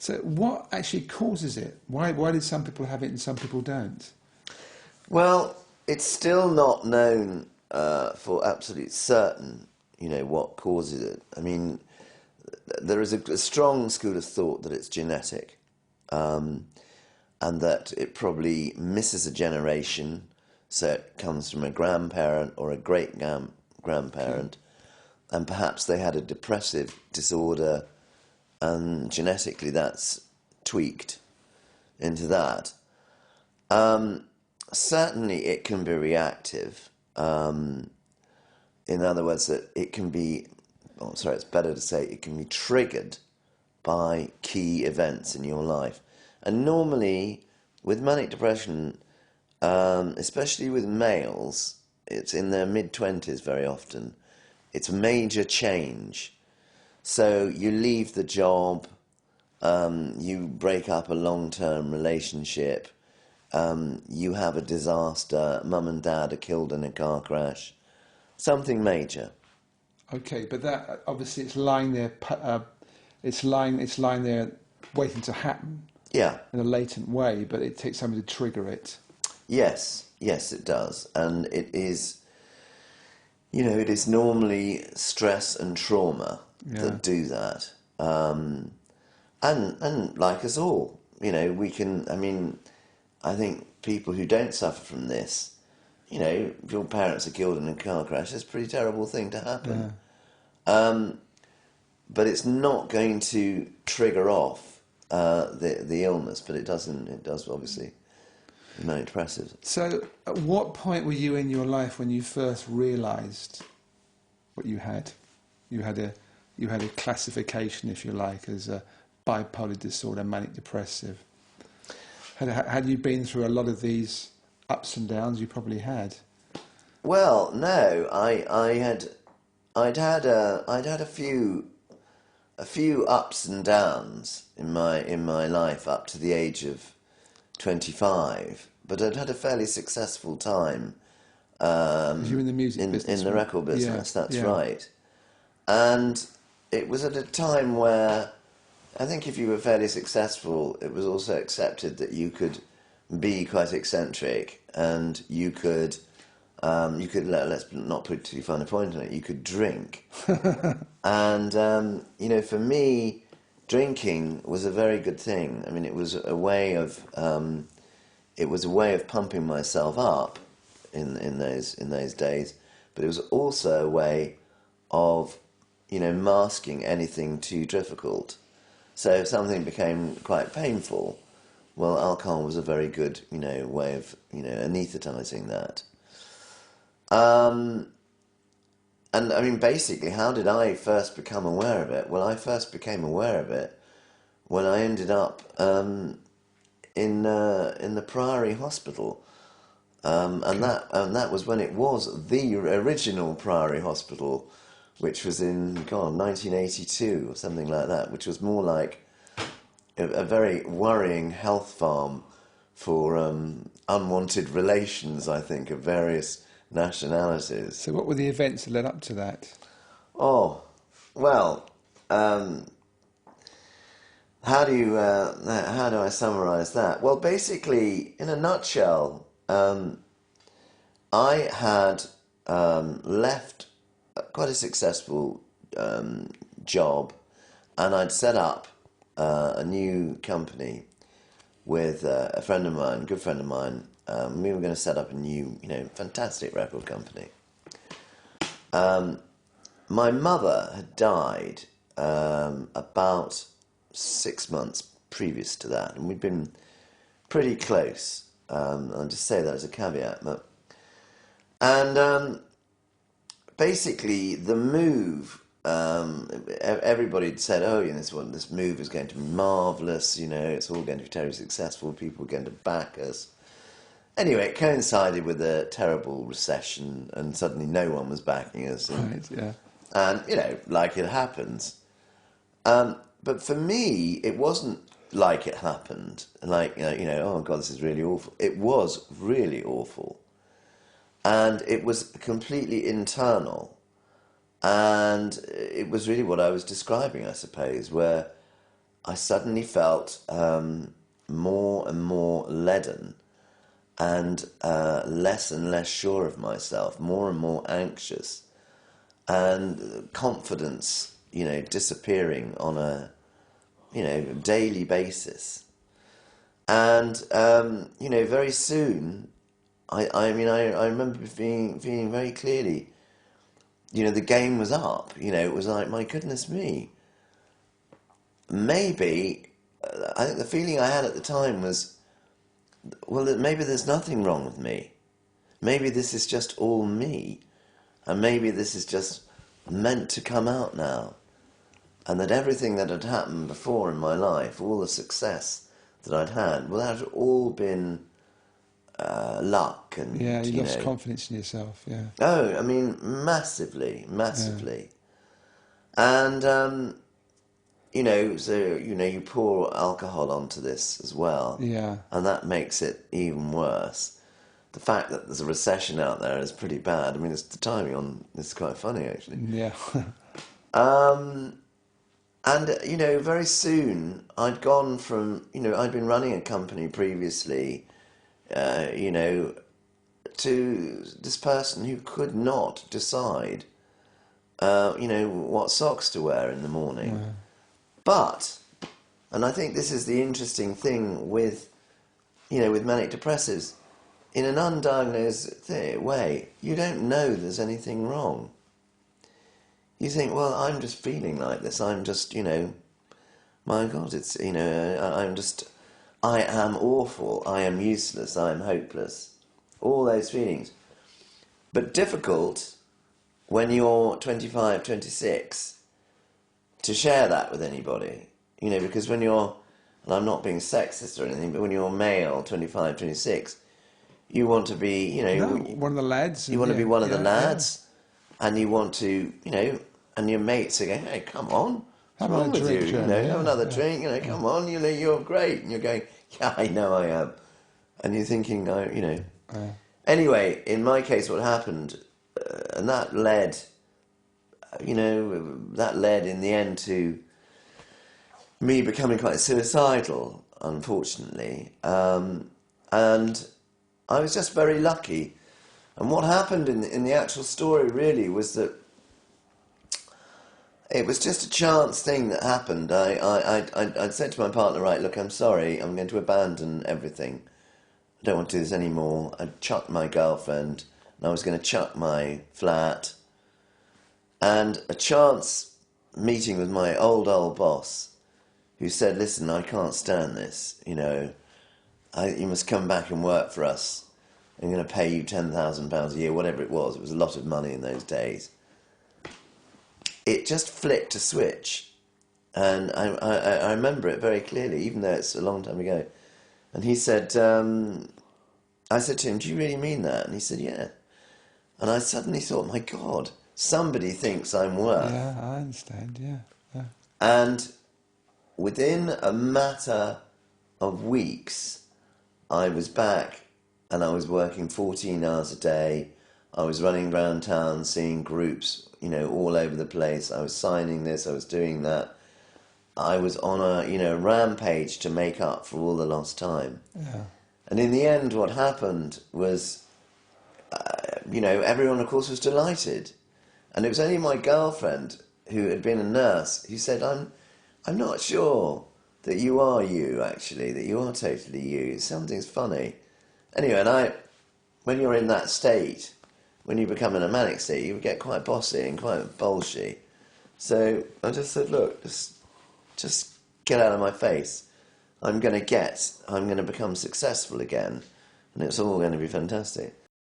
So what actually causes it? Why did some people have it and some people don't? Well, it's still not known for absolute certain, what causes it. I mean, there is a strong school of thought that it's genetic, and that it probably misses a generation, so it comes from a grandparent or a great-grandparent, and perhaps they had a depressive disorder, and genetically that's tweaked into that. Certainly it can be reactive. In other words, that it can be, it's better to say it can be triggered by key events in your life. And normally, with manic depression, especially with males, it's in their mid-20s very often. It's a major change. So you leave the job, you break up a long-term relationship, you have a disaster, mum and dad are killed in a car crash, something major. Okay, but that obviously it's lying there. It's lying there, waiting to happen. Yeah. In a latent way, but it takes something to trigger it. Yes, it does, and it is. It is normally stress and trauma that do that, and like us all, we can. I mean, I think people who don't suffer from this, if your parents are killed in a car crash, it's a pretty terrible thing to happen. Yeah. But it's not going to trigger off the illness, but it does obviously. Manic depressive. So, at what point were you in your life when you first realised what you had? You had a classification, if you like, as a bipolar disorder, manic depressive. Had you been through a lot of these ups and downs? You probably had. Well, no, I'd had a few ups and downs in my life up to the age of 25, but I'd had a fairly successful time. You were in the music business, in the record business. Yeah, that's right. And it was at a time where I think if you were fairly successful, it was also accepted that you could be quite eccentric, and you could let's not put too fine a point on it. You could drink, and for me, drinking was a very good thing. I mean, it was a way of pumping myself up in those days, but it was also a way of masking anything too difficult. So if something became quite painful, well, alcohol was a very good way of anaesthetising that. And I mean, basically, how did I first become aware of it? Well, I first became aware of it when I ended up in the Priory Hospital, and that was when it was the original Priory Hospital, which was in 1982 or something like that, which was more like a very worrying health farm for unwanted relations, I think, of various nationalities. So what were the events that led up to that? Oh, well, how do I summarise that? Well, basically, in a nutshell, I had left quite a successful job, and I'd set up a new company with a friend of mine, good friend of mine. We were going to set up a new, fantastic record company. My mother had died about 6 months previous to that, and we'd been pretty close. I'll just say that as a caveat. And basically, the move, everybody had said, this move is going to be marvellous, it's all going to be terribly successful, people are going to back us. Anyway, it coincided with a terrible recession, and suddenly no one was backing us. Right, yeah. And, like it happens. But for me, it wasn't like it happened. Like, oh, God, this is really awful. It was really awful. And it was completely internal. And it was really what I was describing, I suppose, where I suddenly felt more and more leaden and less sure of myself, more and more anxious, and confidence, disappearing on a, daily basis. And, very soon, I remember feeling very clearly, the game was up. It was like, my goodness me. Maybe, I think the feeling I had at the time was, well, that maybe there's nothing wrong with me. Maybe this is just all me. And maybe this is just meant to come out now. And that everything that had happened before in my life, all the success that I'd had, well, that had all been luck. And, Yeah, you lost confidence in yourself, yeah. Oh, I mean, massively. Yeah. And, so, you pour alcohol onto this as well. Yeah. And that makes it even worse. The fact that there's a recession out there is pretty bad. I mean, the timing on this is quite funny, actually. Yeah. And, very soon I'd gone from, I'd been running a company previously, to this person who could not decide, what socks to wear in the morning. Yeah. But, and I think this is the interesting thing with manic depressives, in an undiagnosed way, you don't know there's anything wrong. You think, well, I'm just feeling like this. I'm just, my God, it's, I am awful. I am useless. I am hopeless. All those feelings. But difficult when you're 25, 26 to share that with anybody. Because when you're, and I'm not being sexist or anything, but when you're male, 25, 26, you want to be, one of the lads. You want to be one of the lads, and you want to, and your mates are going, hey, come on, what's wrong with you? Have another drink, come on, you're great. And you're going, yeah, I know I am. And you're thinking, Anyway, in my case, what happened, and that led in the end to me becoming quite suicidal, unfortunately. And I was just very lucky. And what happened in the actual story really was that it was just a chance thing that happened. I'd said to my partner, right, look, I'm sorry, I'm going to abandon everything. I don't want to do this anymore. I'd chucked my girlfriend, and I was going to chuck my flat. And a chance meeting with my old boss, who said, listen, I can't stand this, you must come back and work for us. I'm going to pay you £10,000 a year, whatever it was. It was a lot of money in those days. It just flicked a switch. And I remember it very clearly, even though it's a long time ago. And he said, I said to him, do you really mean that? And he said, yeah. And I suddenly thought, my God, somebody thinks I'm worth. Yeah, I understand, yeah. And within a matter of weeks, I was back and I was working 14 hours a day. I was running around town, seeing groups, all over the place. I was signing this, I was doing that. I was on a, rampage to make up for all the lost time. Yeah. And in the end, what happened was, everyone, of course, was delighted. And it was only my girlfriend, who had been a nurse, who said, I'm not sure that you are you, actually, that you are totally you. Something's funny. Anyway, and when you're in that state, when you become in a manic state, you get quite bossy and quite bolshy. So I just said, look, just get out of my face. I'm going to become successful again, and it's all going to be fantastic.